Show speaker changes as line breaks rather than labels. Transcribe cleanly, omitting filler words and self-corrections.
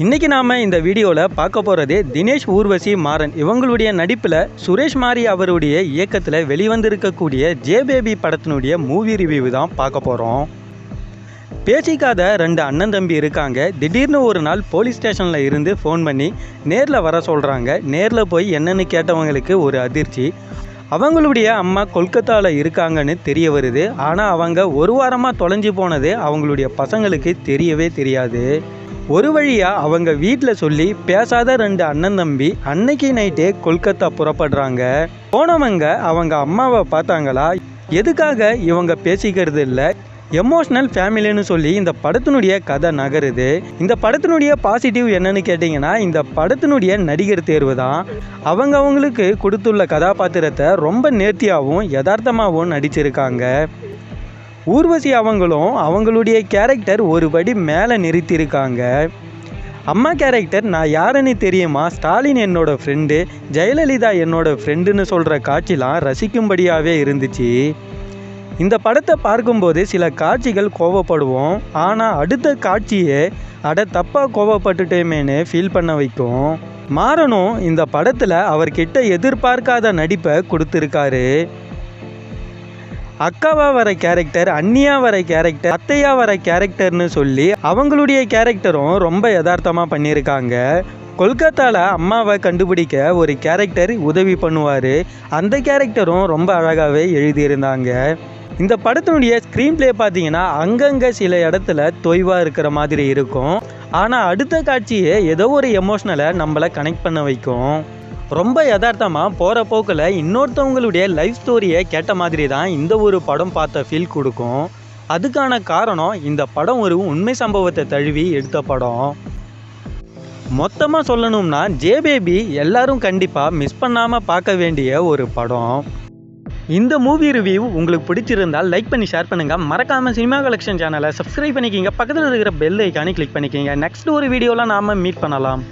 இன்றைக்கி நாம் இந்த வீடியோவில் பார்க்க போகிறது தினேஷ் ஊர்வசி மாறன் இவங்களுடைய நடிப்பில் சுரேஷ் மாரி அவருடைய இயக்கத்தில் வெளிவந்திருக்கக்கூடிய ஜே பேபி படத்தினுடைய மூவி ரிவ்யூ தான் பார்க்க போகிறோம். பேசிக்காத ரெண்டு அண்ணன் தம்பி இருக்காங்க. திடீர்னு ஒரு நாள் போலீஸ் ஸ்டேஷனில் இருந்து ஃபோன் பண்ணி நேரில் வர சொல்கிறாங்க. நேரில் போய் என்னென்னு கேட்டவங்களுக்கு ஒரு அதிர்ச்சி. அவங்களுடைய அம்மா கொல்கத்தாவில் இருக்காங்கன்னு தெரிய வருது. ஆனால் அவங்க ஒரு வாரமாக தொலைஞ்சு போனது அவங்களுடைய பசங்களுக்கு தெரியவே தெரியாது. ஒரு வழியாக அவங்க வீட்டில் சொல்லி பேசாத ரெண்டு அண்ணன் தம்பி அன்னைக்கு நைட்டே கொல்கத்தா புறப்படுறாங்க. போனவங்க அவங்க அம்மாவை பார்த்தாங்களா, எதுக்காக இவங்க பேசிக்கிறது இல்லை, எமோஷ்னல் ஃபேமிலின்னு சொல்லி இந்த படத்தினுடைய கதை நகருது. இந்த படத்தினுடைய பாசிட்டிவ் என்னன்னு கேட்டிங்கன்னா, இந்த படத்தினுடைய நடிகர் தேர்வு தான். அவங்களுக்கு கொடுத்துள்ள கதாபாத்திரத்தை ரொம்ப நேர்த்தியாகவும் யதார்த்தமாகவும் நடிச்சிருக்காங்க. ஊர்வசி அவங்களும் அவங்களுடைய கேரக்டர் ஒரு படி மேலே நிறுத்தியிருக்காங்க. அம்மா கேரக்டர் நான் யாருன்னு தெரியுமா, ஸ்டாலின் என்னோடய ஃப்ரெண்டு, ஜெயலலிதா என்னோடய ஃப்ரெண்டுன்னு சொல்கிற காட்சிலாம் ரசிக்கும்படியாகவே இருந்துச்சு. இந்த படத்தை பார்க்கும்போது சில காட்சிகள் கோவப்படுவோம், ஆனால் அடுத்த காட்சியே தப்பாக கோவப்பட்டுட்டேமேனு ஃபீல் பண்ண வைக்கும். மாறனும் இந்த படத்தில் அவர்கிட்ட எதிர்பார்க்காத நடிப்பை கொடுத்துருக்காரு. அக்காவா வர கேரக்டர், அண்ணியா வர கேரக்டர், அத்தையா வர கேரக்டர்னு சொல்லி அவங்களுடைய கேரக்டரும் ரொம்ப யதார்த்தமாக பண்ணியிருக்காங்க. கொல்கத்தாவில் அம்மாவை கண்டுபிடிக்க ஒரு கேரக்டர் உதவி பண்ணுவார். அந்த கேரக்டரும் ரொம்ப அழகாகவே எழுதியிருந்தாங்க. இந்த படத்தினுடைய ஸ்க்ரீன் பிளே பார்த்தீங்கன்னா அங்கங்கே சில இடத்துல தொய்வாக இருக்கிற மாதிரி இருக்கும். ஆனால் அடுத்த காட்சியே ஏதோ ஒரு எமோஷ்னலை நம்மளை கனெக்ட் பண்ண வைக்கும். ரொம்ப யதார்த்தமாக போகிற போக்கில் இன்னொருத்தவங்களுடைய லைஃப் ஸ்டோரியை கேட்ட மாதிரி தான் இந்த ஒரு படம் பார்த்த ஃபீல் கொடுக்கும். அதுக்கான காரணம் இந்த படம் ஒரு உண்மை சம்பவத்தை தழுவி எடுத்த படம். மொத்தமாக சொல்லணும்னா ஜே பேபி எல்லாரும் கண்டிப்பாக மிஸ் பண்ணாமல் பார்க்க வேண்டிய ஒரு படம். இந்த மூவி ரிவ்யூ உங்களுக்கு பிடிச்சிருந்தால் லைக் பண்ணி ஷேர் பண்ணுங்கள். மறக்காமல் சினிமா கலெக்ஷன் சேனலை சப்ஸ்கிரைப் பண்ணிக்கிங்க. பக்கத்தில் இருக்கிற பெல் ஐக்கானை கிளிக் பண்ணிக்கிங்க. நெக்ஸ்ட் ஒரு வீடியோவில் நாம் மீட் பண்ணலாம்.